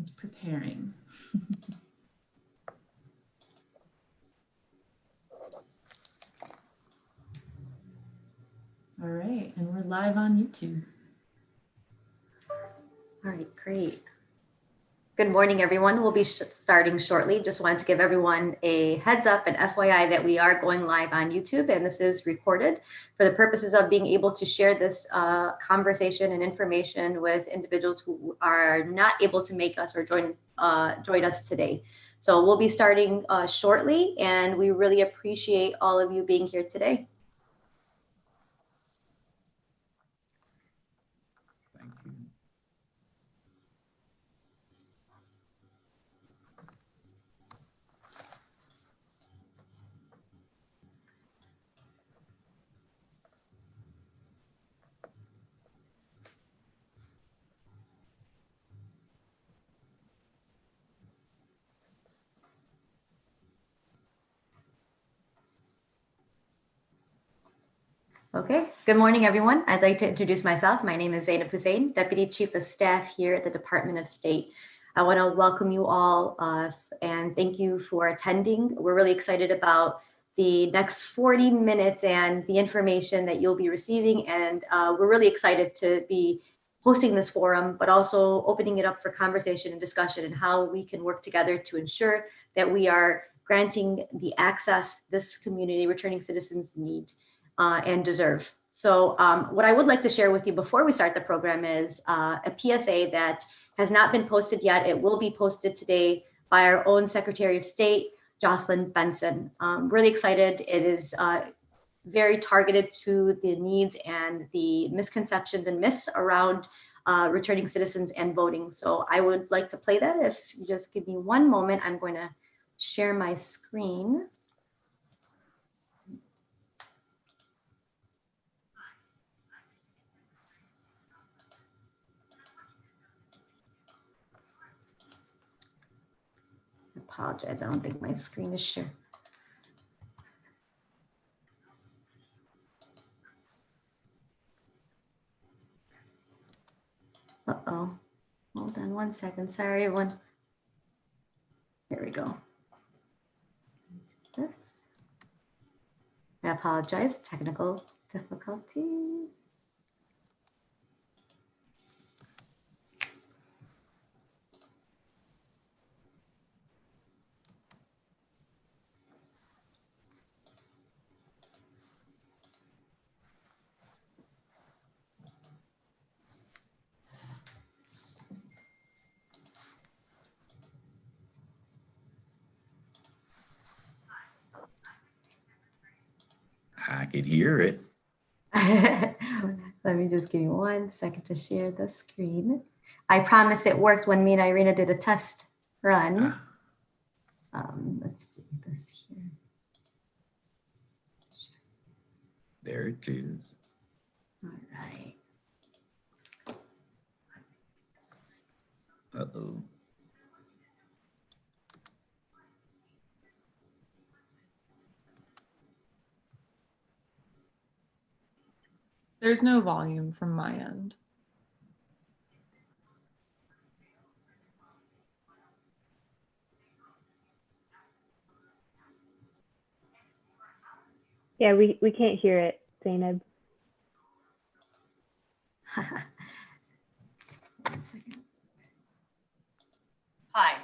It's preparing. All right, and we're live on YouTube. All right, great. Good morning, everyone. We'll be starting shortly. Just wanted to give everyone a heads up and FYI that we are going live on YouTube, and this is recorded for the purposes of being able to share this conversation and information with individuals who are not able to make us or join us today. So we'll be starting shortly, and we really appreciate all of you being here today. Thank you. Okay, good morning, everyone. I'd like to introduce myself. My name is Zainab Hussein, Deputy Chief of Staff here at the Department of State. I want to welcome you all and thank you for attending. We're really excited about the next 40 minutes and the information that you'll be receiving. And we're really excited to be hosting this forum, but also opening it up for conversation and discussion and how we can work together to ensure that we are granting the access this community returning citizens need and deserve. So what I would like to share with you before we start the program is a PSA that has not been posted yet. It will be posted today by our own Secretary of State, Jocelyn Benson. Really excited. It is very targeted to the needs and the misconceptions and myths around returning citizens and voting. So I would like to play that. If you just give me one moment, I'm going to share my screen. Apologize, I don't think my screen is shared. Uh-oh, hold on one second, sorry everyone. There we go. This. I apologize, technical difficulties. I could hear it. Let me just give you 1 second to share the screen. I promise it worked when me and Irina did a test run. Let's do this here. There it is. All right. Uh-oh. There's no volume from my end. Yeah, we can't hear it, Zainab. 1 second. Hi,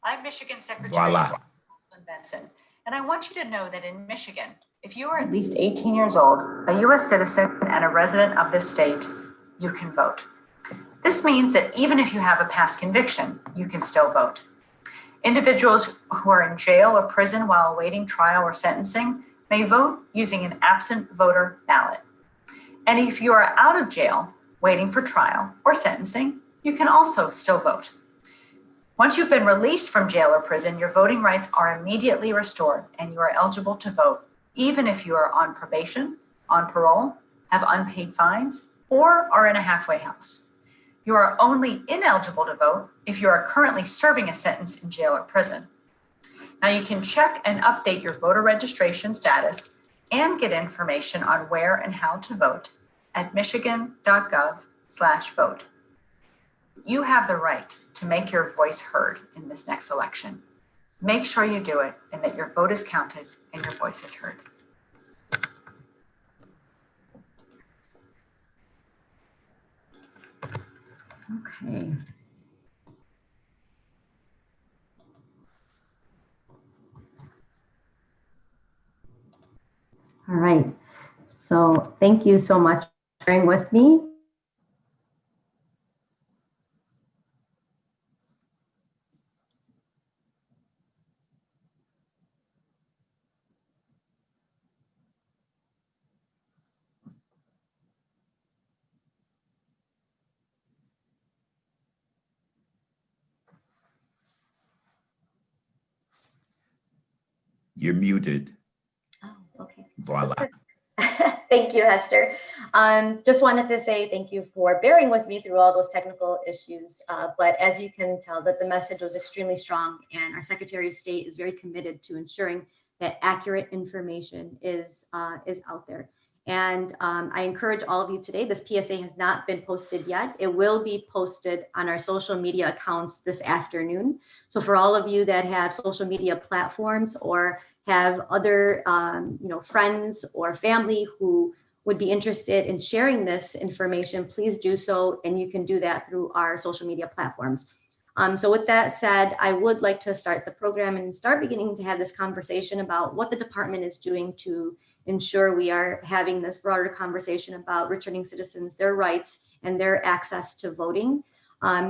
I'm Michigan Secretary Voila. Jocelyn Benson, and I want you to know that in Michigan, if you are at least 18 years old, a U.S. citizen, and a resident of this state, you can vote. This means that even if you have a past conviction, you can still vote. Individuals who are in jail or prison while awaiting trial or sentencing may vote using an absent voter ballot. And if you are out of jail waiting for trial or sentencing, you can also still vote. Once you've been released from jail or prison, your voting rights are immediately restored and you are eligible to vote, even if you are on probation, on parole, have unpaid fines, or are in a halfway house. You are only ineligible to vote if you are currently serving a sentence in jail or prison. Now you can check and update your voter registration status and get information on where and how to vote at michigan.gov/vote. You have the right to make your voice heard in this next election. Make sure you do it and that your vote is counted and your voice is heard. Okay. All right. So thank you so much for sharing with me. You're muted. Oh, okay. Voila. Thank you, Hester. Just wanted to say thank you for bearing with me through all those technical issues. But as you can tell, that the message was extremely strong, and our Secretary of State is very committed to ensuring that accurate information is out there. And I encourage all of you today, this PSA has not been posted yet. It will be posted on our social media accounts this afternoon. So for all of you that have social media platforms or have other friends or family who would be interested in sharing this information, please do so. And you can do that through our social media platforms. So with that said, I would like to start the program and start beginning to have this conversation about what the department is doing to ensure we are having this broader conversation about returning citizens, their rights, and their access to voting.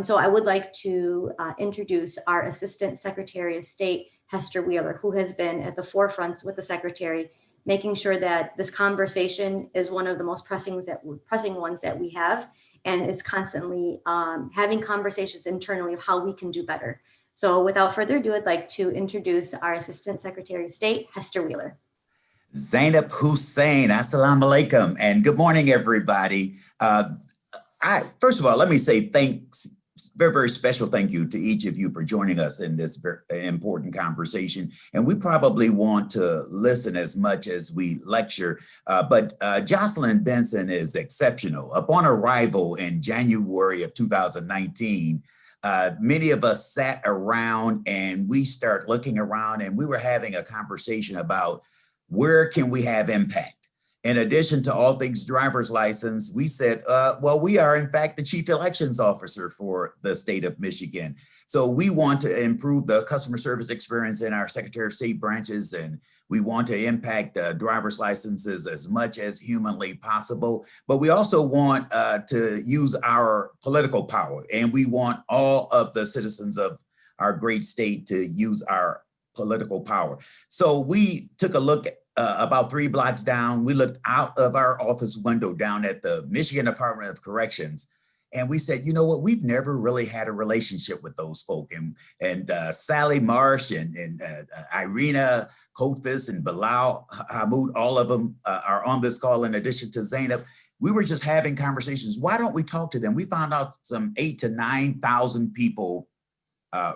So I would like to introduce our Assistant Secretary of State, Hester Wheeler, who has been at the forefront with the Secretary, making sure that this conversation is one of the most pressing ones that we have. And it's constantly having conversations internally of how we can do better. So without further ado, I'd like to introduce our Assistant Secretary of State, Hester Wheeler. Zainab Hussein, assalamu alaikum, and good morning, everybody. First of all, let me say thanks, very, very special thank you to each of you for joining us in this very important conversation. And we probably want to listen as much as we lecture, but Jocelyn Benson is exceptional. Upon arrival in January of 2019, many of us sat around and we start looking around and we were having a conversation about where can we have impact? In addition to all things driver's license, we said, well, we are in fact the chief elections officer for the state of Michigan. So we want to improve the customer service experience in our Secretary of State branches, and we want to impact driver's licenses as much as humanly possible. But we also want to use our political power, and we want all of the citizens of our great state to use our political power. So we took a look at about 3 blocks down. We looked out of our office window down at the Michigan Department of Corrections. And we said, you know what, we've never really had a relationship with those folk. And Sally Marsh and Irina Kofis and Bilal Hamoud, all of them are on this call in addition to Zainab. We were just having conversations. Why don't we talk to them? We found out some 8,000 to 9,000 people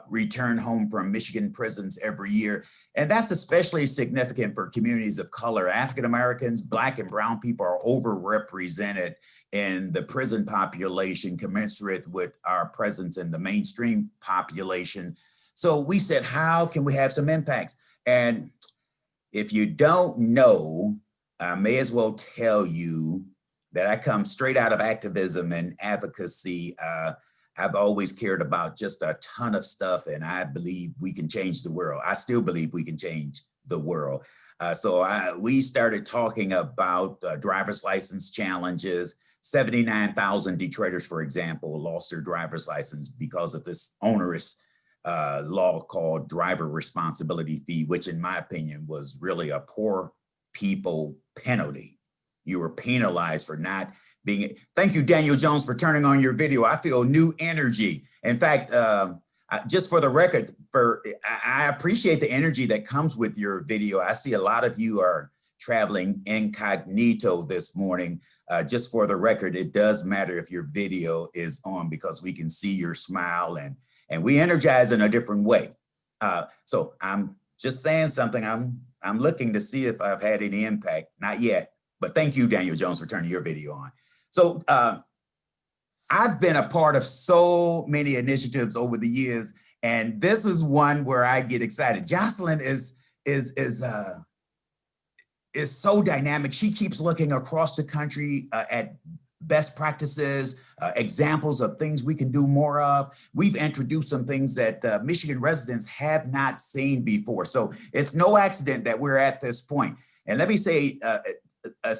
return home from Michigan prisons every year. And that's especially significant for communities of color. African Americans, Black and brown people are overrepresented in the prison population commensurate with our presence in the mainstream population. So we said, how can we have some impacts? And if you don't know, I may as well tell you that I come straight out of activism and advocacy. I've always cared about just a ton of stuff, and I believe we can change the world. I still believe we can change the world. We started talking about driver's license challenges. 79,000 Detroiters, for example, lost their driver's license because of this onerous law called driver responsibility fee, which in my opinion was really a poor people penalty. You were penalized for not being. Thank you, Daniel Jones, for turning on your video. I feel new energy. In fact, just for the record, I appreciate the energy that comes with your video. I see a lot of you are traveling incognito this morning. Just for the record, it does matter if your video is on because we can see your smile and we energize in a different way. So I'm just saying something. I'm looking to see if I've had any impact. Not yet, but thank you, Daniel Jones, for turning your video on. So I've been a part of so many initiatives over the years, and this is one where I get excited. Jocelyn is so dynamic. She keeps looking across the country at best practices, examples of things we can do more of. We've introduced some things that Michigan residents have not seen before. So it's no accident that we're at this point. And let me say a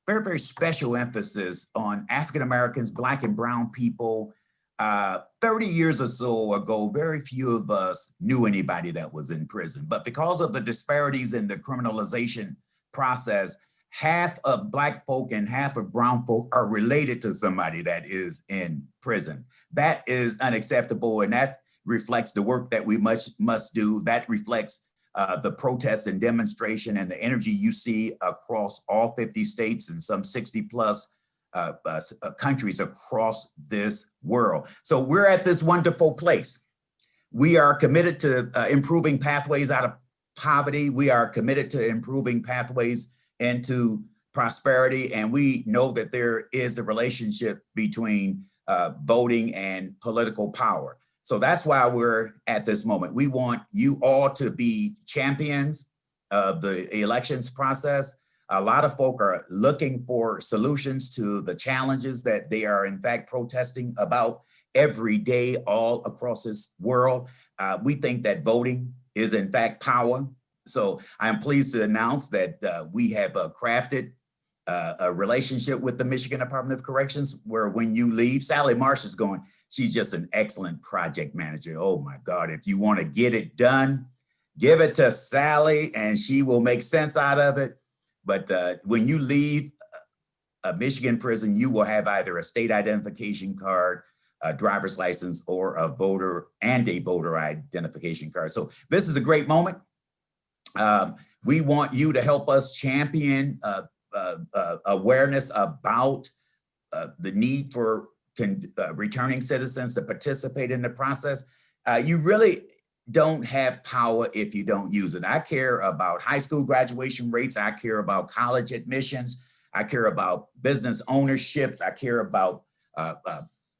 very, very special emphasis on African Americans, Black and Brown people. 30 years or so ago, very few of us knew anybody that was in prison. But because of the disparities in the criminalization process, half of Black folk and half of brown folk are related to somebody that is in prison. That is unacceptable, and that reflects the work that we must do. That reflects the protests and demonstration and the energy you see across all 50 states and some 60 plus countries across this world. So we're at this wonderful place. We are committed to improving pathways out of poverty. We are committed to improving pathways into prosperity. And we know that there is a relationship between voting and political power. So that's why we're at this moment. We want you all to be champions of the elections process. A lot of folk are looking for solutions to the challenges that they are in fact protesting about every day all across this world. We think that voting is in fact power. So I'm pleased to announce that we have crafted a relationship with the Michigan Department of Corrections where when you leave, Sally Marsh is going, she's just an excellent project manager. Oh my God, if you want to get it done, give it to Sally and she will make sense out of it. But when you leave a Michigan prison, you will have either a state identification card, a driver's license, or a voter identification card. So this is a great moment. We want you to help us champion awareness about the need for returning citizens to participate in the process. You really don't have power if you don't use it. I care about high school graduation rates. I care about college admissions. I care about business ownerships. I care about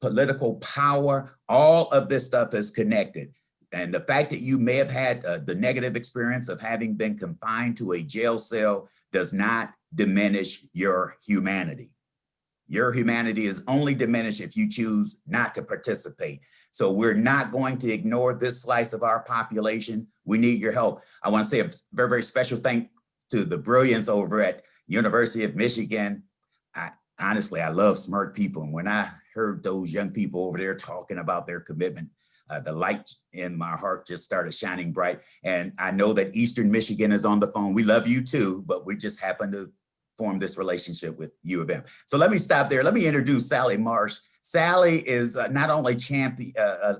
political power. All of this stuff is connected. And the fact that you may have had the negative experience of having been confined to a jail cell does not diminish your humanity. Your humanity is only diminished if you choose not to participate. So we're not going to ignore this slice of our population. We need your help. I want to say a very, very special thanks to the brilliance over at University of Michigan. Honestly, I love smart people. And when I heard those young people over there talking about their commitment, the light in my heart just started shining bright. And I know that Eastern Michigan is on the phone. We love you too, but we just happen to form this relationship with U of M. So let me stop there. Let me introduce Sally Marsh. Sally is not only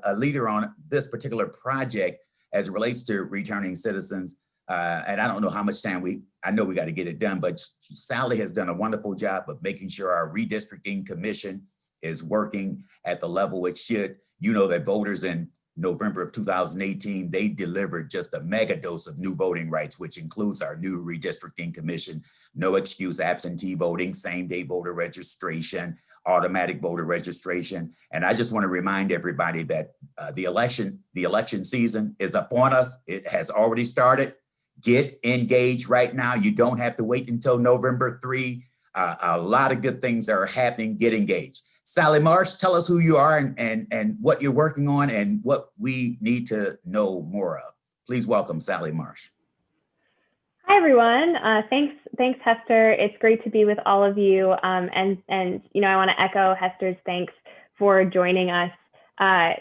a leader on this particular project as it relates to returning citizens, and I don't know how much time I know we got to get it done, but Sally has done a wonderful job of making sure our redistricting commission is working at the level it should. You know that voters in November of 2018, they delivered just a mega dose of new voting rights, which includes our new redistricting commission, no excuse absentee voting, same day voter registration, automatic voter registration. And I just want to remind everybody that the election season is upon us. It has already started. Get engaged right now. You don't have to wait until November 3. A lot of good things are happening. Get engaged. Sally Marsh, tell us who you are and what you're working on and what we need to know more of. Please welcome Sally Marsh. Hi, everyone. Thanks, Hester. It's great to be with all of you. And you know, I want to echo Hester's thanks for joining us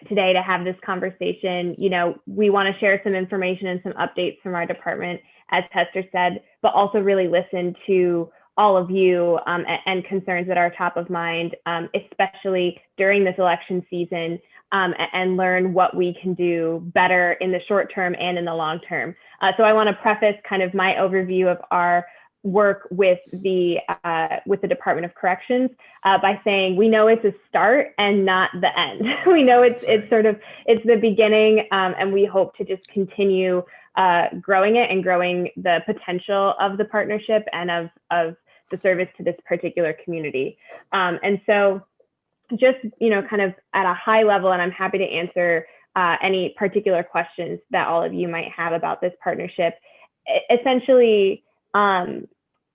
today to have this conversation. You know, we want to share some information and some updates from our department, as Hester said, but also really listen to all of you and concerns that are top of mind, especially during this election season, and learn what we can do better in the short term and in the long term. So I want to preface kind of my overview of our work with the Department of Corrections by saying we know it's a start and not the end. We know it's the beginning, and we hope to just continue growing it and growing the potential of the partnership and of the service to this particular community. And so just, kind of at a high level, and I'm happy to answer any particular questions that all of you might have about this partnership. Essentially,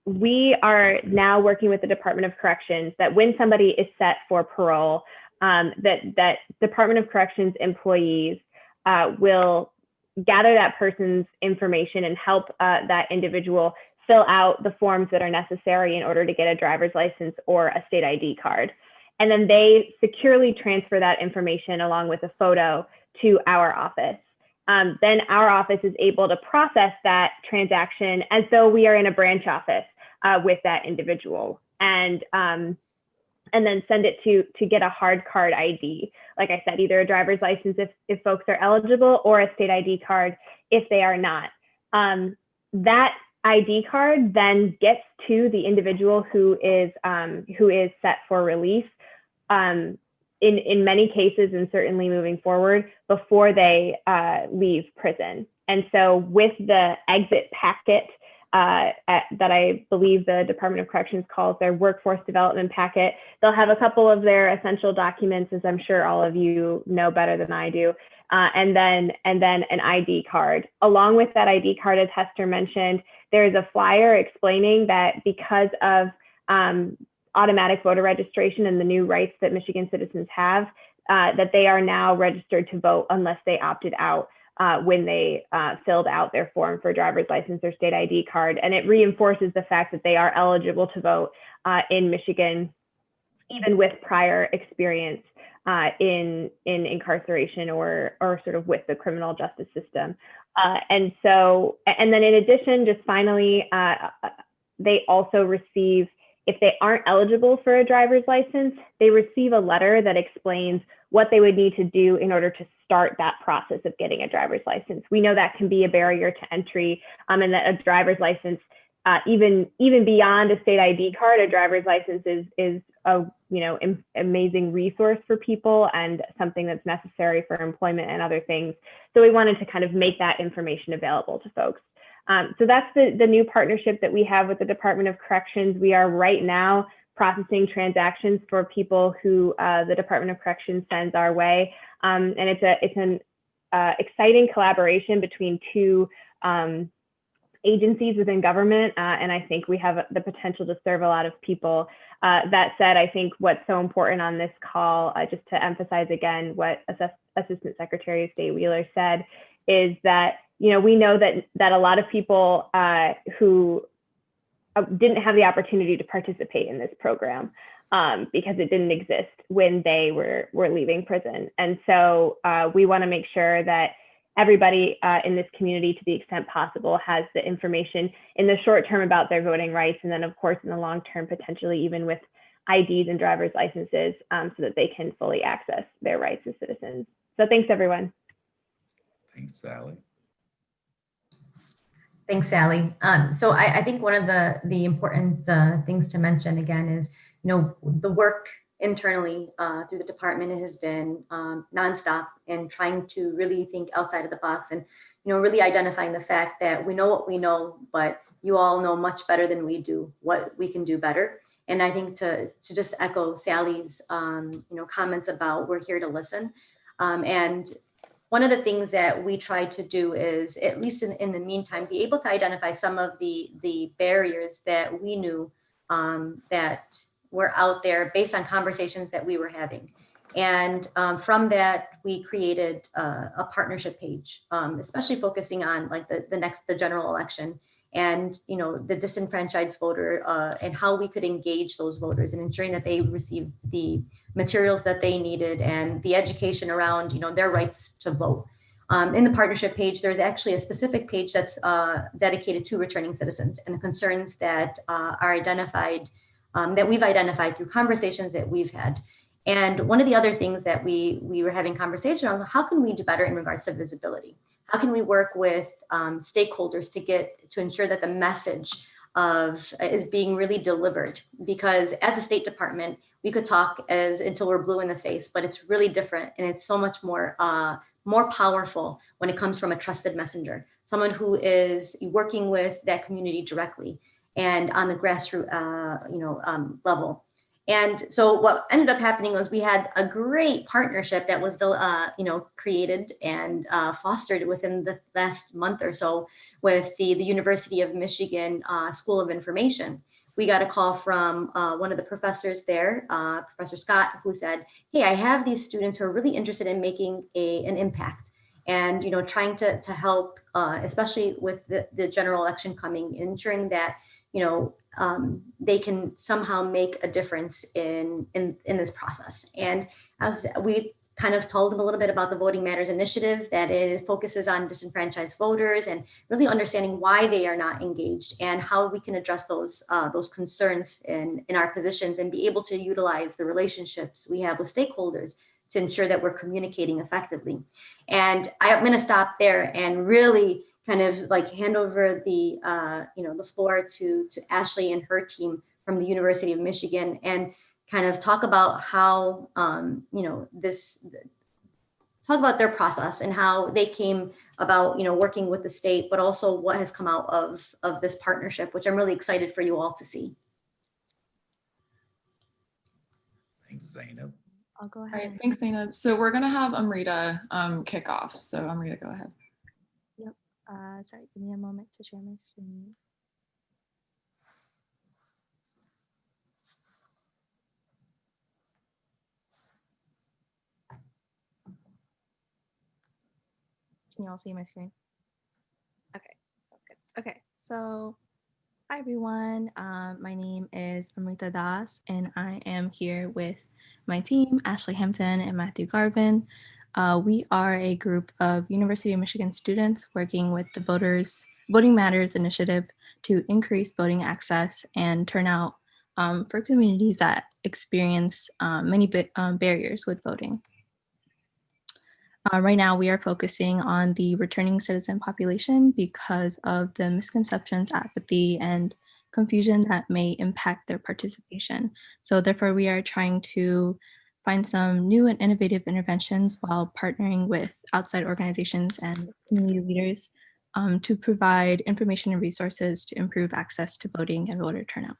we are now working with the Department of Corrections that when somebody is set for parole, that Department of Corrections employees will gather that person's information and help that individual fill out the forms that are necessary in order to get a driver's license or a state ID card. And then they securely transfer that information along with a photo to our office. Then our office is able to process that transaction as though we are in a branch office with that individual, and then send it to get a hard card ID. Like I said, either a driver's license if folks are eligible, or a state ID card if they are not. That ID card then gets to the individual who is set for release. In many cases, and certainly moving forward, before they leave prison. And so with the exit packet that I believe the Department of Corrections calls their workforce development packet, they'll have a couple of their essential documents, as I'm sure all of you know better than I do, and then an ID card. Along with that ID card, as Hester mentioned, there is a flyer explaining that because of automatic voter registration and the new rights that Michigan citizens have, that they are now registered to vote unless they opted out when they filled out their form for driver's license or state ID card. And it reinforces the fact that they are eligible to vote in Michigan, even with prior experience in incarceration or sort of with the criminal justice system. And then in addition, just finally, they also receive, if they aren't eligible for a driver's license, they receive a letter that explains what they would need to do in order to start that process of getting a driver's license. We know that can be a barrier to entry, and that a driver's license, even beyond a state ID card, a driver's license is a amazing resource for people and something that's necessary for employment and other things. So we wanted to kind of make that information available to folks. So that's the new partnership that we have with the Department of Corrections. We are right now processing transactions for people who the Department of Corrections sends our way. And it's an exciting collaboration between two agencies within government. And I think we have the potential to serve a lot of people. That said, I think what's so important on this call, just to emphasize again what Assistant Secretary of State Wheeler said, is that we know that a lot of people who didn't have the opportunity to participate in this program because it didn't exist when they were leaving prison. And so we want to make sure that everybody in this community, to the extent possible, has the information in the short term about their voting rights, and then of course in the long term, potentially even with IDs and driver's licenses, so that they can fully access their rights as citizens. So thanks, everyone. Thanks, Sally. Thanks, Sally. So I think one of the important things to mention again is, the work internally through the department has been nonstop and trying to really think outside of the box and, really identifying the fact that we know what we know, but you all know much better than we do what we can do better. And I think to just echo Sally's, comments about we're here to listen. And one of the things that we try to do is, at least in the meantime, be able to identify some of the barriers that we knew that were out there based on conversations that we were having. And from that, we created a partnership page, especially focusing on like the general election and, the disenfranchised voter and how we could engage those voters and ensuring that they received the materials that they needed and the education around, their rights to vote. In the partnership page, there's actually a specific page that's dedicated to returning citizens and the concerns that are identified, that we've identified through conversations that we've had. And one of the other things that we were having conversation on is how can we do better in regards to visibility? How can we work with stakeholders to ensure that the message is being really delivered? Because as a State Department, we could talk until we're blue in the face, but it's really different, and it's so much more powerful when it comes from a trusted messenger, someone who is working with that community directly and on the grassroots level. And so what ended up happening was we had a great partnership that was created and fostered within the last month or so with the University of Michigan School of Information. We got a call from one of the professors there, Professor Scott, who said, hey, I have these students who are really interested in making an impact and trying to help, especially with the general election coming, ensuring that they can somehow make a difference in this process. And as we kind of told them a little bit about the Voting Matters initiative, that it focuses on disenfranchised voters and really understanding why they are not engaged and how we can address those concerns in our positions and be able to utilize the relationships we have with stakeholders to ensure that we're communicating effectively. And I'm going to stop there and really kind of like hand over the the floor to Ashley and her team from the University of Michigan and kind of talk about how talk about their process and how they came about working with the state, but also what has come out of this partnership, which I'm really excited for you all to see. Thanks, Zainab. I'll go All ahead. right, thanks, Zainab. So we're gonna have Amrita kick off. So Amrita, go ahead. Yep. Sorry, give me a moment to share my screen. Can you all see my screen? Okay, sounds good. Okay, so hi everyone. My name is Amrita Das, and I am here with my team, Ashley Hampton and Matthew Garvin. We are a group of University of Michigan students working with the Voting Matters initiative to increase voting access and turnout for communities that experience many barriers with voting. Right now, we are focusing on the returning citizen population because of the misconceptions, apathy, and confusion that may impact their participation. So therefore, we are trying to find some new and innovative interventions while partnering with outside organizations and community leaders to provide information and resources to improve access to voting and voter turnout.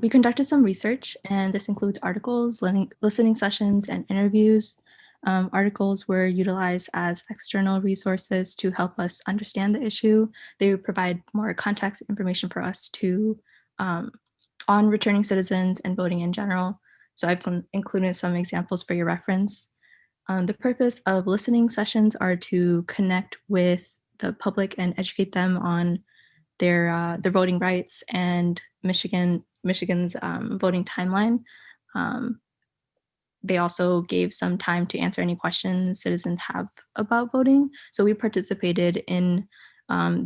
We conducted some research, and this includes articles, listening sessions, and interviews. Articles were utilized as external resources to help us understand the issue. They would provide more context information for us to on returning citizens and voting in general. So I've included some examples for your reference. The purpose of listening sessions are to connect with the public and educate them on their voting rights and Michigan's voting timeline. They also gave some time to answer any questions citizens have about voting. So we participated in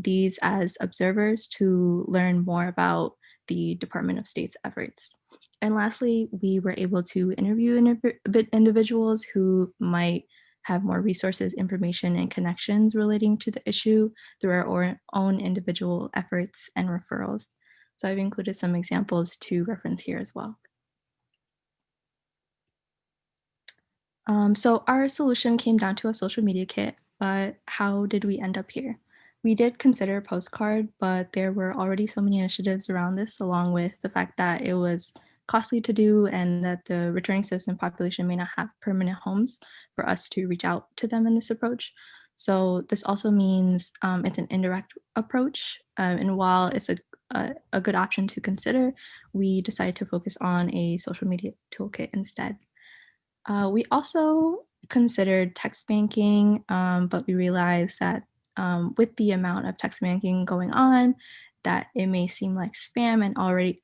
these as observers to learn more about the Department of State's efforts. And lastly, we were able to interview individuals who might have more resources, information, and connections relating to the issue through our own individual efforts and referrals. So I've included some examples to reference here as well. So our solution came down to a social media kit, but how did we end up here? We did consider a postcard, but there were already so many initiatives around this, along with the fact that it was costly to do and that the returning citizen population may not have permanent homes for us to reach out to them in this approach. So this also means it's an indirect approach. And while it's a good option to consider, we decided to focus on a social media toolkit instead. We also considered text banking, but we realized that with the amount of text banking going on, that it may seem like spam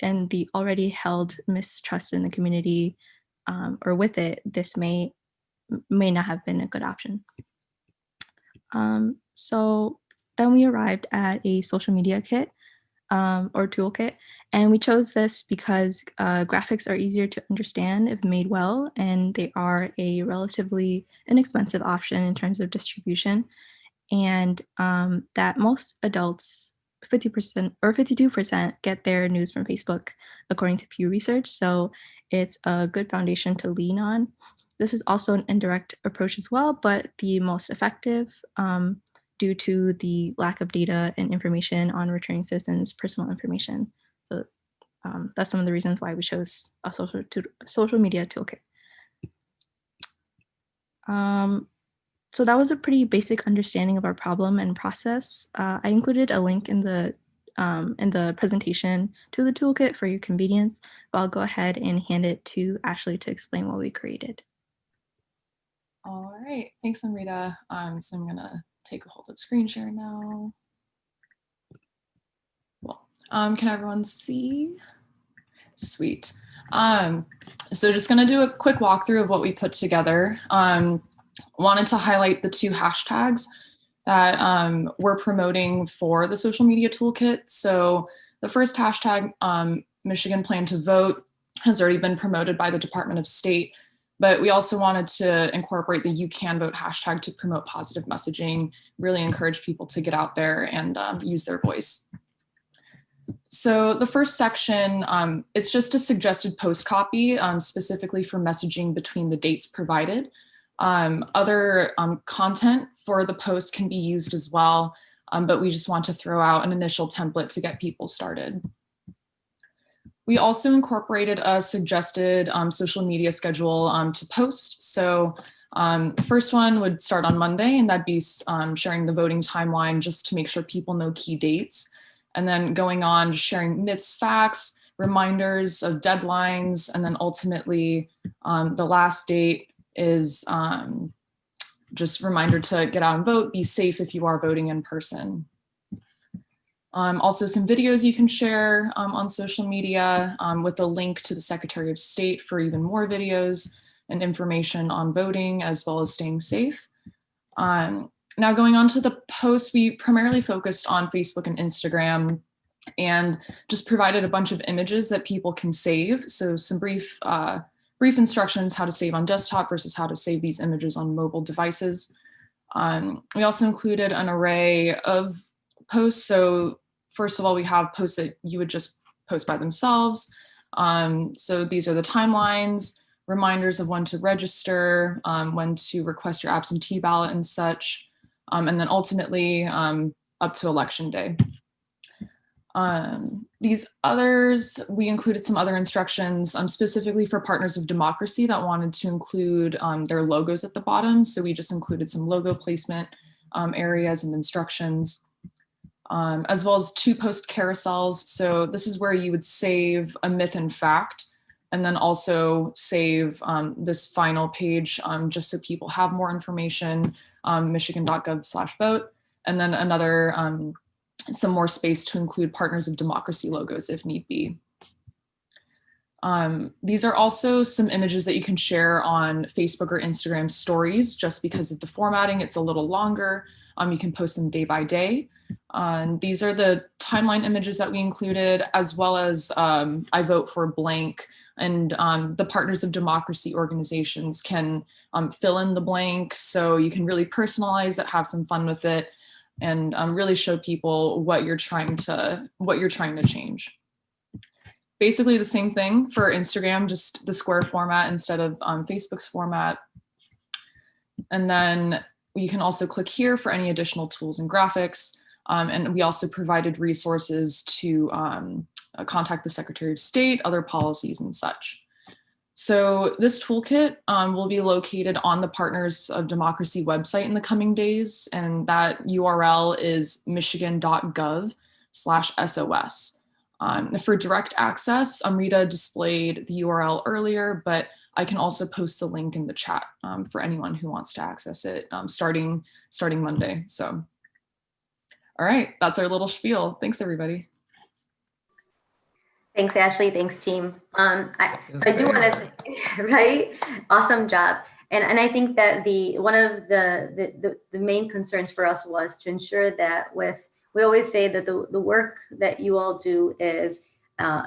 and the already held mistrust in the community, or with it, this may not have been a good option. So then we arrived at a social media kit or toolkit, and we chose this because graphics are easier to understand if made well, and they are a relatively inexpensive option in terms of distribution, and that most adults, 50% or 52%, get their news from Facebook, according to Pew Research. So it's a good foundation to lean on. This is also an indirect approach as well, but the most effective due to the lack of data and information on returning citizens' personal information. So that's some of the reasons why we chose a social media toolkit. So that was a pretty basic understanding of our problem and process. I included a link in the presentation to the toolkit for your convenience, but I'll go ahead and hand it to Ashley to explain what we created. All right, thanks, Amrita. So I'm gonna take a hold of screen share now. Well, can everyone see? Sweet. So just gonna do a quick walkthrough of what we put together. Wanted to highlight the 2 hashtags that we're promoting for the social media toolkit. So the first hashtag, Michigan Plan to Vote, has already been promoted by the Department of State, but we also wanted to incorporate the You Can Vote hashtag to promote positive messaging, really encourage people to get out there and use their voice. So the first section, it's just a suggested post copy specifically for messaging between the dates provided. Other content for the post can be used as well, but we just want to throw out an initial template to get people started. We also incorporated a suggested social media schedule to post. So first one would start on Monday, and that'd be sharing the voting timeline just to make sure people know key dates. And then going on, sharing myths, facts, reminders of deadlines, and then ultimately the last date is just a reminder to get out and vote, be safe if you are voting in person. Also some videos you can share on social media with a link to the Secretary of State for even more videos and information on voting as well as staying safe. Now going on to the post, we primarily focused on Facebook and Instagram and just provided a bunch of images that people can save. So some brief instructions how to save on desktop versus how to save these images on mobile devices. We also included an array of posts. So first of all, we have posts that you would just post by themselves. So these are the timelines, reminders of when to register, when to request your absentee ballot and such. And then ultimately up to election day. These others, we included some other instructions specifically for partners of democracy that wanted to include their logos at the bottom. So we just included some logo placement areas and instructions, as well as 2 post carousels. So this is where you would save a myth and fact, and then also save this final page just so people have more information, michigan.gov/vote, and then another, some more space to include partners of democracy logos if need be. These are also some images that you can share on Facebook or Instagram stories. Just because of the formatting, it's a little longer. You can post them day by day. These are the timeline images that we included, as well as I vote for blank, and the partners of democracy organizations can fill in the blank. So you can really personalize it, have some fun with it, and really show people what you're trying to change. Basically the same thing for Instagram, just the square format instead of Facebook's format. And then you can also click here for any additional tools and graphics. And we also provided resources to contact the Secretary of State, other policies and such. So this toolkit will be located on the Partners of Democracy website in the coming days. And that URL is michigan.gov/SOS. For direct access, Amrita displayed the URL earlier, but I can also post the link in the chat for anyone who wants to access it starting Monday. So, all right, that's our little spiel. Thanks, everybody. Thanks, Ashley. Thanks, team. I do want to say, right? Awesome job. And I think that one of the main concerns for us was to ensure that we always say that the work that you all do is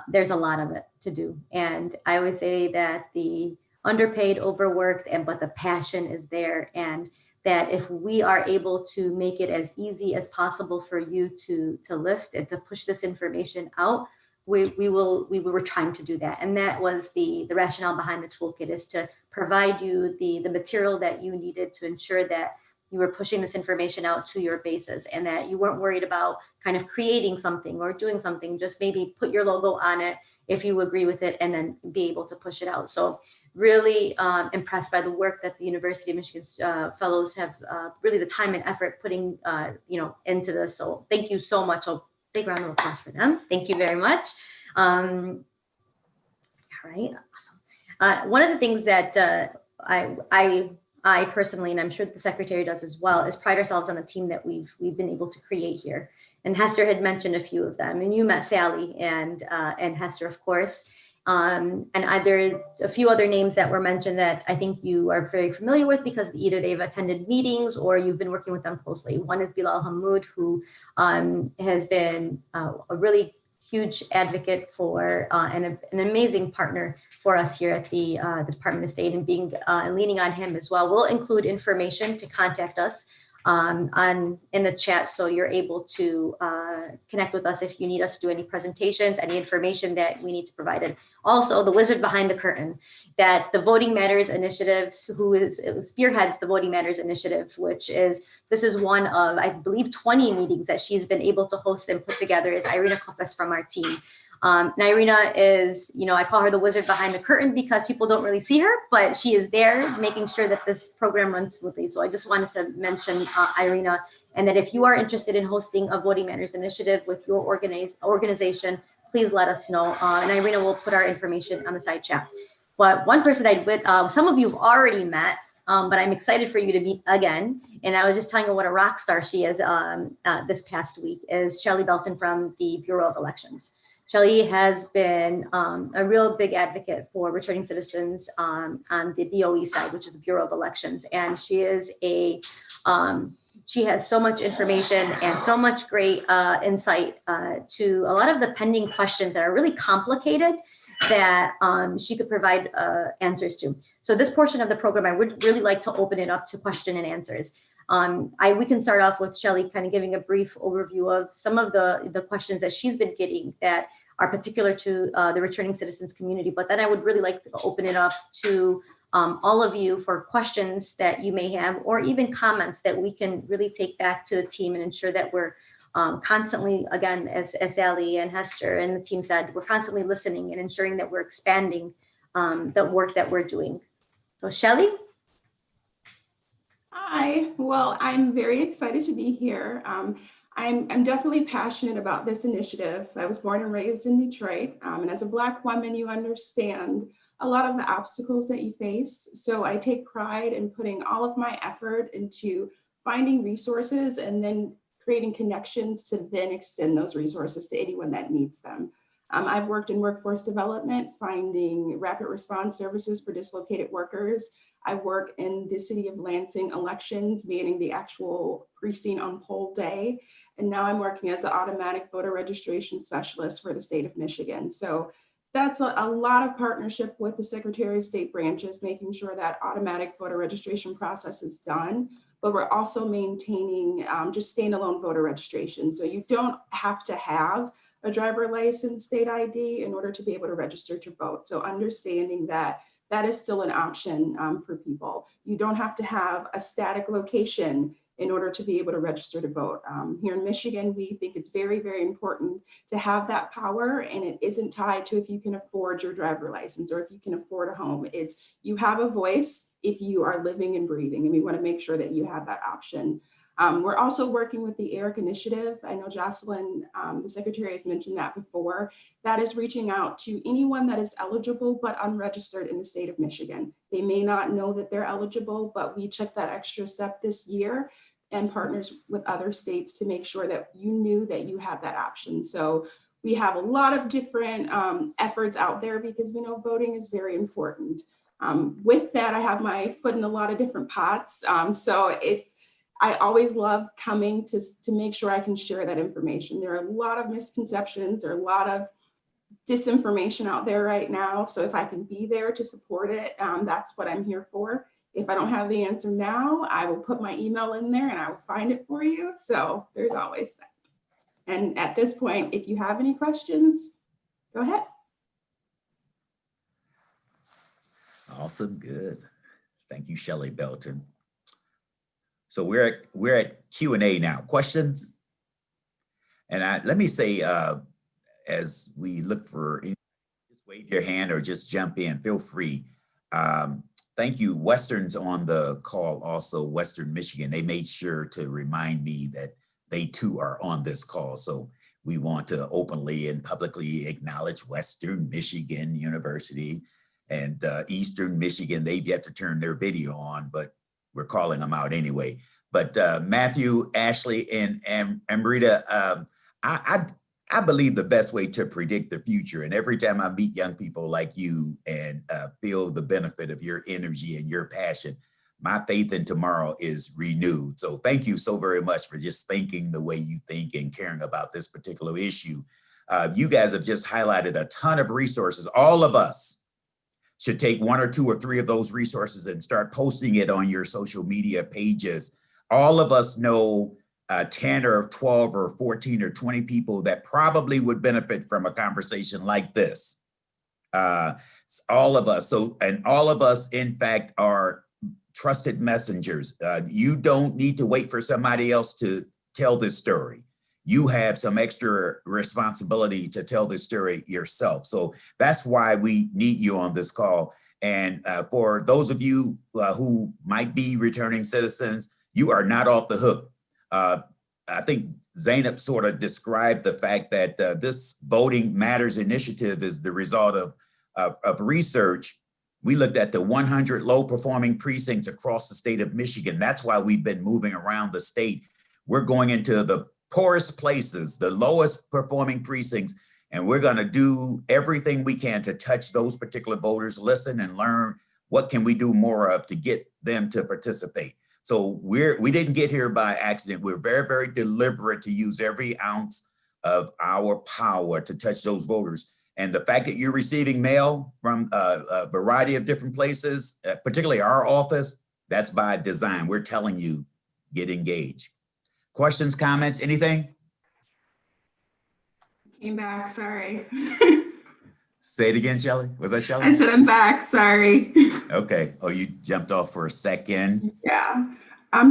there's a lot of it to do. And I always say that the underpaid, overworked, but the passion is there. And that if we are able to make it as easy as possible for you to lift and to push this information out, we were trying to do that. And that was the rationale behind the toolkit, is to provide you the material that you needed to ensure that you were pushing this information out to your bases, and that you weren't worried about kind of creating something or doing something. Just maybe put your logo on it if you agree with it, and then be able to push it out. So really impressed by the work that the University of Michigan's fellows have really the time and effort putting into this. So thank you so much. A big round of applause for them. Thank you very much. All right, awesome. One of the things that I personally, and I'm sure the secretary does as well, is pride ourselves on the team that we've been able to create here. And Hester had mentioned a few of them, and you met Sally and Hester, of course. And there are a few other names that were mentioned that I think you are very familiar with because either they've attended meetings or you've been working with them closely. One is Bilal Hamoud, who has been a really huge advocate for and an amazing partner for us here at the Department of State, and leaning on him as well. We'll include information to contact us in the chat, so you're able to connect with us if you need us to do any presentations, any information that we need to provide. And also the wizard behind the curtain, that the Voting Matters Initiative, who spearheads the Voting Matters Initiative, this is one of, I believe, 20 meetings that she's been able to host and put together, is Irina Kopes from our team. Now Irina is, I call her the wizard behind the curtain because people don't really see her, but she is there making sure that this program runs smoothly. So I just wanted to mention Irina, and that if you are interested in hosting a Voting Matters Initiative with your organization, please let us know. And Irina will put our information on the side chat. But one person some of you have already met, but I'm excited for you to meet again. And I was just telling you what a rock star she is this past week, is Shelley Belton from the Bureau of Elections. Shelley has been a real big advocate for returning citizens on the BOE side, which is the Bureau of Elections. And she is she has so much information and so much great insight to a lot of the pending questions that are really complicated that she could provide answers to. So this portion of the program, I would really like to open it up to question and answers. We can start off with Shelley kind of giving a brief overview of some of the questions that she's been getting that are particular to the returning citizens community. But then I would really like to open it up to all of you for questions that you may have, or even comments that we can really take back to the team and ensure that we're constantly, again, as Sally and Hester and the team said, we're constantly listening and ensuring that we're expanding the work that we're doing. So Shelley? Hi, well, I'm very excited to be here. I'm definitely passionate about this initiative. I was born and raised in Detroit, and as a Black woman, you understand a lot of the obstacles that you face. So I take pride in putting all of my effort into finding resources and then creating connections to then extend those resources to anyone that needs them. I've worked in workforce development, finding rapid response services for dislocated workers. I work in the city of Lansing elections, manning the actual precinct on poll day. And now I'm working as the automatic voter registration specialist for the state of Michigan. So that's a lot of partnership with the Secretary of State branches, making sure that automatic voter registration process is done. But we're also maintaining just standalone voter registration. So you don't have to have a driver license, state ID in order to be able to register to vote. So understanding that that is still an option for people. You don't have to have a static location in order to be able to register to vote. Here in Michigan, we think it's very, very important to have that power, and it isn't tied to if you can afford your driver license or if you can afford a home. It's you have a voice if you are living and breathing, and we want to make sure that you have that option. We're also working with the ERIC initiative. I know Jocelyn, the secretary, has mentioned that before. That is reaching out to anyone that is eligible but unregistered in the state of Michigan. They may not know that they're eligible, but we took that extra step this year and partners with other states to make sure that you knew that you have that option. So we have a lot of different efforts out there because we know voting is very important. With that, I have my foot in a lot of different pots. I always love coming to make sure I can share that information. There are a lot of misconceptions, there are a lot of disinformation out there right now. So if I can be there to support it, that's what I'm here for. If I don't have the answer now, I will put my email in there and I will find it for you. So there's always that. And at this point, if you have any questions, go ahead. Awesome, good. Thank you, Shelley Belton. So we're at Q&A now. Questions? And let me say, as we look for any Wave your hand or just jump in, feel free. Thank you. Western's on the call also, Western Michigan. They made sure to remind me that they too are on this call. So we want to openly and publicly acknowledge Western Michigan University and Eastern Michigan. They've yet to turn their video on, but we're calling them out anyway. But Matthew, Ashley, and Amrita, I believe the best way to predict the future, and every time I meet young people like you and feel the benefit of your energy and your passion, my faith in tomorrow is renewed. So thank you so very much for just thinking the way you think and caring about this particular issue. You guys have just highlighted a ton of resources. All of us should take 1 or 2 or 3 of those resources and start posting it on your social media pages. All of us know 10 or 12 or 14 or 20 people that probably would benefit from a conversation like this. All of us. So, and all of us, in fact, are trusted messengers. You don't need to wait for somebody else to tell this story. You have some extra responsibility to tell this story yourself. So that's why we need you on this call. And for those of you who might be returning citizens, you are not off the hook. I think Zainab sort of described the fact that this Voting Matters initiative is the result of research. We looked at the 100 low performing precincts across the state of Michigan. That's why we've been moving around the state. We're going into the poorest places, the lowest performing precincts, and we're going to do everything we can to touch those particular voters, listen and learn what can we do more of to get them to participate. So we didn't get here by accident. We're very, very deliberate to use every ounce of our power to touch those voters. And the fact that you're receiving mail from a variety of different places, particularly our office, that's by design. We're telling you, get engaged. Questions, comments, anything? Came back, sorry. Say it again, Shelley. Was that Shelley? I said I'm back, sorry. Okay. Oh, you jumped off for a second. Yeah.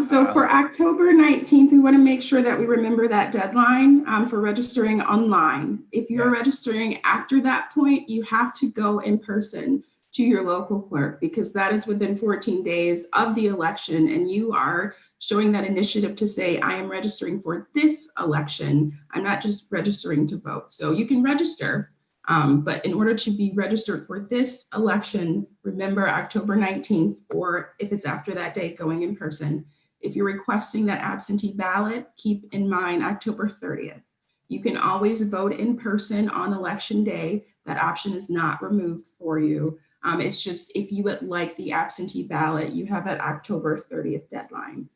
So for October 19th, we want to make sure that we remember that deadline for registering online. If you're registering after that point, you have to go in person to your local clerk because that is within 14 days of the election, and you are showing that initiative to say, I am registering for this election. I'm not just registering to vote. So you can register, but in order to be registered for this election, remember October 19th, or if it's after that date, going in person. If you're requesting that absentee ballot, keep in mind October 30th. You can always vote in person on election day. That option is not removed for you. It's just if you would like the absentee ballot, you have that October 30th deadline.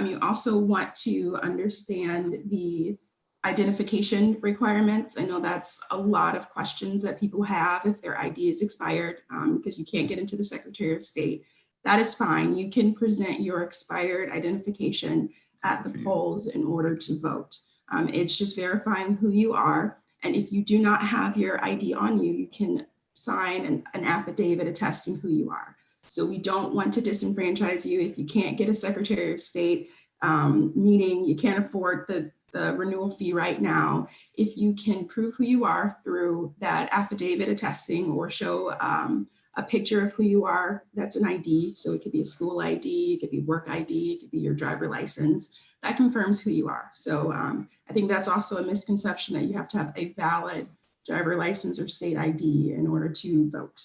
You also want to understand the identification requirements. I know that's a lot of questions that people have if their ID is expired because you can't get into the Secretary of State. That is fine. You can present your expired identification at the polls in order to vote. It's just verifying who you are. And if you do not have your ID on you, you can sign an affidavit attesting who you are. So we don't want to disenfranchise you. If you can't get a Secretary of State meeting, you can't afford the renewal fee right now. If you can prove who you are through that affidavit attesting or show a picture of who you are, that's an ID. So it could be a school ID, it could be work ID, it could be your driver license. That confirms who you are. So I think that's also a misconception that you have to have a valid driver license or state ID in order to vote.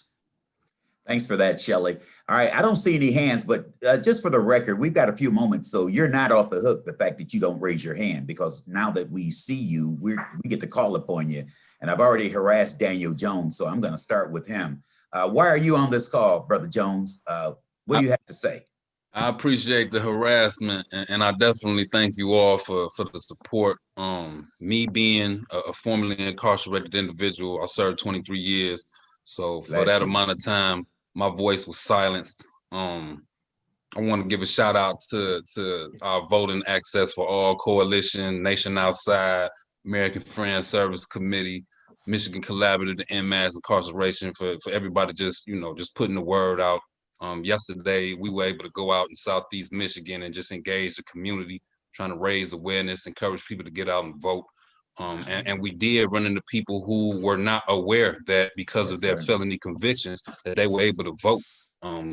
Thanks for that, Shelley. All right, I don't see any hands, but just for the record, we've got a few moments, so you're not off the hook, the fact that you don't raise your hand, because now that we see you, we get to call upon you. And I've already harassed Daniel Jones, so I'm gonna start with him. Why are you on this call, Brother Jones? What do you have to say? I appreciate the harassment, and I definitely thank you all for the support. Me being a formerly incarcerated individual, I served 23 years. So for that amount of time, my voice was silenced. I want to give a shout out to our Voting Access for All Coalition, Nation Outside, American Friends Service Committee, Michigan Collaborative to End Mass Incarceration for everybody just putting the word out. Yesterday, we were able to go out in Southeast Michigan and just engage the community, trying to raise awareness, encourage people to get out and vote. And we did run into people who were not aware that because of their felony convictions that they were able to vote.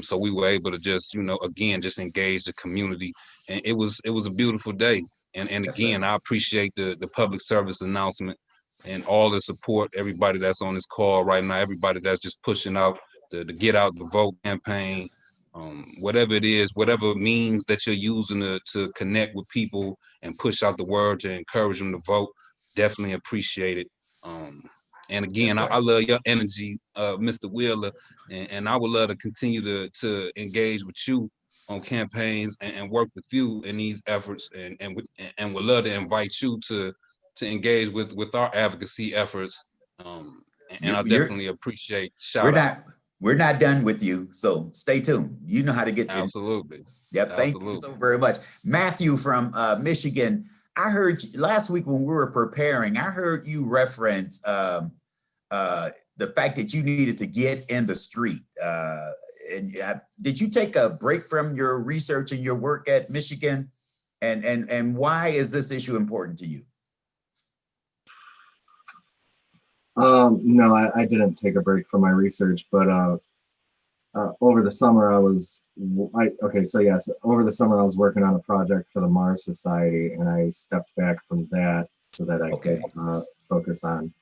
So we were able to just, again, just engage the community, and it was a beautiful day. And again, I appreciate the public service announcement and all the support, everybody that's on this call right now, everybody that's just pushing out the get out the vote campaign. Whatever it is, whatever means that you're using to connect with people and push out the word to encourage them to vote, definitely appreciate it. And again, I love your energy, Mr. Wheeler, and I would love to continue to engage with you on campaigns and work with you in these efforts, and would love to invite you to engage with our advocacy efforts. And I definitely appreciate shout out. We're not done with you, so stay tuned. You know how to get Absolutely. Yep. Thank you so very much. Matthew from Michigan. I heard last week when we were preparing, I heard you reference the fact that you needed to get in the street. Did you take a break from your research and your work at Michigan? And why is this issue important to you? No, I didn't take a break from my research, but over the summer over the summer I was working on a project for the Mars Society, and I stepped back from that so that I could focus on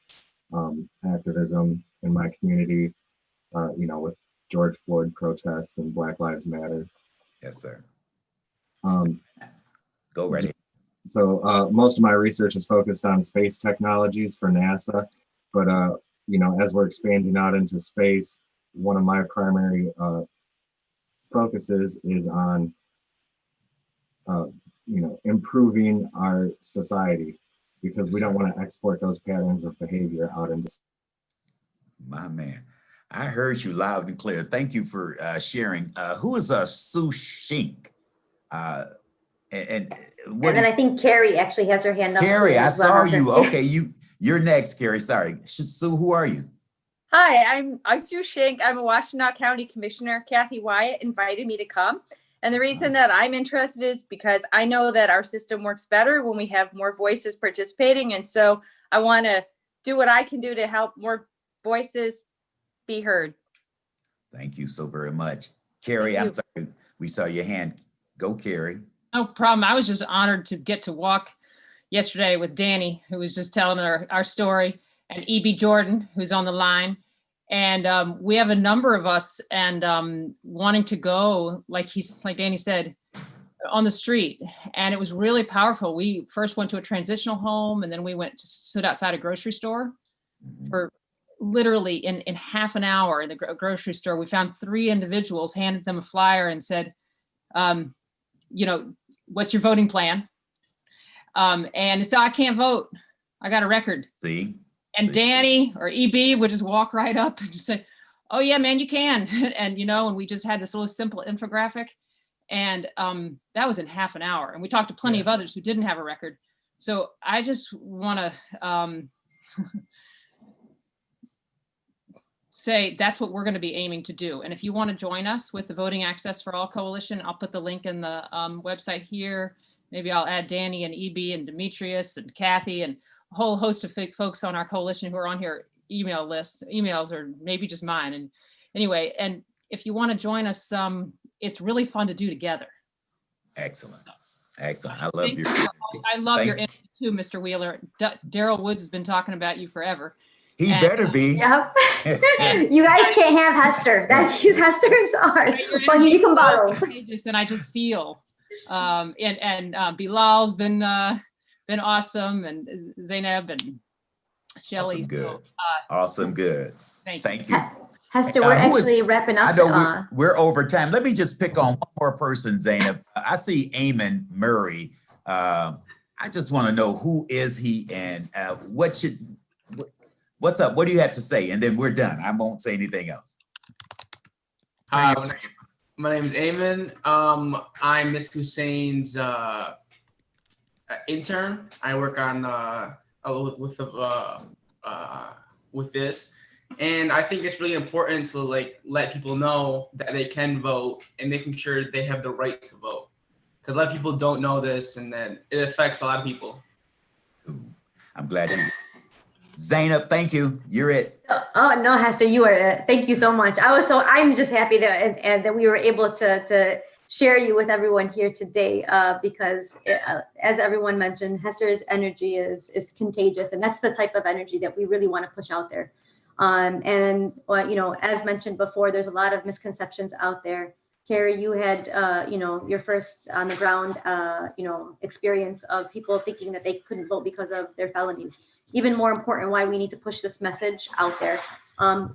activism in my community, with George Floyd protests and Black Lives Matter. Yes, sir. Go right ahead. So most of my research is focused on space technologies for NASA. But, as we're expanding out into space, one of my primary focuses is on, improving our society, because we don't want to export those patterns of behavior out into. My man, I heard you loud and clear. Thank you for sharing. Who is Sue Shink? And then I think Carrie actually has her hand up. Carrie, I saw you. Okay, you're next, Carrie. Sorry. Sue, who are you? Hi, I'm Sue Shink. I'm a Washtenaw County Commissioner. Kathy Wyatt invited me to come. And the reason that I'm interested is because I know that our system works better when we have more voices participating. And so I want to do what I can do to help more voices be heard. Thank you so very much. Carrie, I'm sorry. We saw your hand. Go, Carrie. No problem. I was just honored to get to walk yesterday with Danny, who was just telling our story, and E.B. Jordan, who's on the line. And we have a number of us and wanting to go, like Danny said, on the street. And it was really powerful. We first went to a transitional home, and then we stood outside a grocery store for literally in half an hour in the grocery store. We found 3 individuals, handed them a flyer and said, what's your voting plan? And so I can't vote. I got a record. And Danny or EB would just walk right up and just say, oh yeah, man, you can. And, and we just had this little simple infographic, and that was in half an hour. And we talked to plenty of others who didn't have a record. So I just want to say that's what we're going to be aiming to do. And if you want to join us with the Voting Access for All Coalition, I'll put the link in the website here. Maybe I'll add Danny and EB and Demetrius and Kathy and a whole host of folks on our coalition who are on here emails, or maybe just mine. And anyway, and if you want to join us, it's really fun to do together. Excellent. I love your energy too, Mr. Wheeler. Daryl Woods has been talking about you forever. He better be. Yep. You guys can't have Hester. Hester's ours. But you can borrow. And I just feel, and Bilal's been awesome, and Zainab and Shelly. Awesome, good. Thank you. Hester, we're actually wrapping up. I know we're over time. Let me just pick on one more person, Zainab. I see Eamon Murray. I just want to know, who is he, and what's up? What do you have to say? And then we're done. I won't say anything else. My name is Eamon. I'm Ms. Hussein's intern. I work on with this, and I think it's really important to let people know that they can vote and making sure they have the right to vote, because a lot of people don't know this, and then it affects a lot of people. I'm glad you. Zainab, thank you. You're it. Oh no, Hester, you are. Thank you so much. I'm just happy that and that we were able to share you with everyone here today because as everyone mentioned, Hester's energy is contagious, and that's the type of energy that we really want to push out there. And you know, as mentioned before, there's a lot of misconceptions out there. Carrie, you had you know, your first on the ground you know, experience of people thinking that they couldn't vote because of their felonies. Even more important, why we need to push this message out there.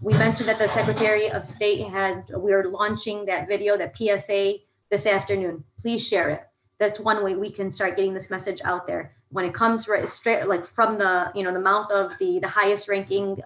We mentioned that the Secretary of State we are launching that video, that PSA this afternoon. Please share it. That's one way we can start getting this message out there. When it comes right straight, like from the, you know, the mouth of the highest ranking,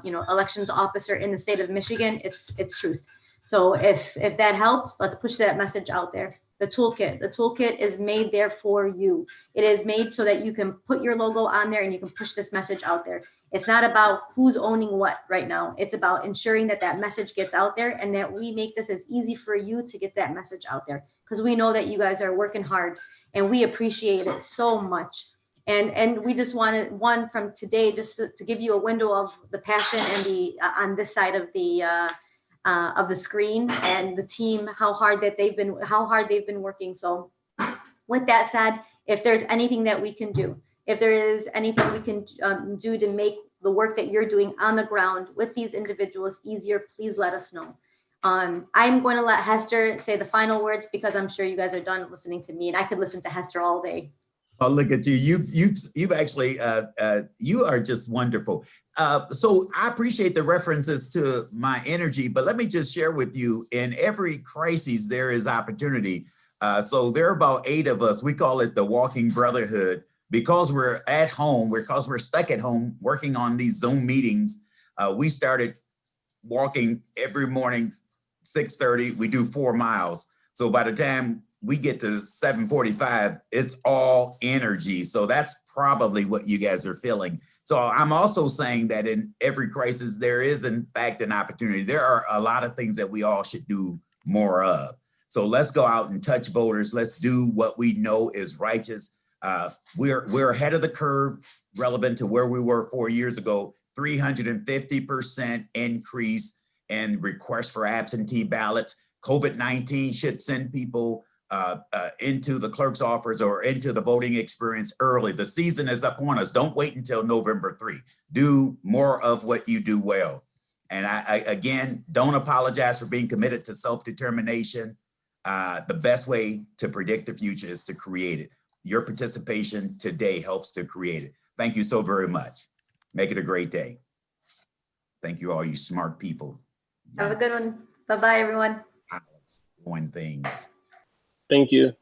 you know, elections officer in the state of Michigan, it's truth. So if that helps, let's push that message out there. The toolkit is made there for you. It is made so that you can put your logo on there and you can push this message out there. It's not about who's owning what right now. It's about ensuring that that message gets out there and that we make this as easy for you to get that message out there, because we know that you guys are working hard and we appreciate it so much. And we just wanted one from today just to give you a window of the passion and the on this side of the screen, and the team, how hard they've been working. So with that said, if there's anything that we can do, if there is anything we can do to make the work that you're doing on the ground with these individuals easier, please let us know. I'm going to let Hester say the final words because I'm sure you guys are done listening to me, and I could listen to Hester all day. Oh, look at you. You've actually, you are just wonderful. So I appreciate the references to my energy, but let me just share with you, in every crisis, there is opportunity. So there are about 8 of us. We call it the Walking Brotherhood, because we're at home, because we're stuck at home working on these Zoom meetings. We started walking every morning, 6:30, we do 4 miles. So by the time we get to 7:45, it's all energy. So that's probably what you guys are feeling. So I'm also saying that in every crisis, there is in fact an opportunity. There are a lot of things that we all should do more of. So let's go out and touch voters. Let's do what we know is righteous. We're ahead of the curve relevant to where we were 4 years ago. 350% increase in requests for absentee ballots. COVID-19 should send people into the clerk's office or into the voting experience early. The season is upon us. Don't wait until November 3. Do more of what you do well. And I again, don't apologize for being committed to self-determination. The best way to predict the future is to create it. Your participation today helps to create it. Thank you so very much. Make it a great day. Thank you all, you smart people. Have a good one. Bye-bye, everyone. Doing things. Thank you.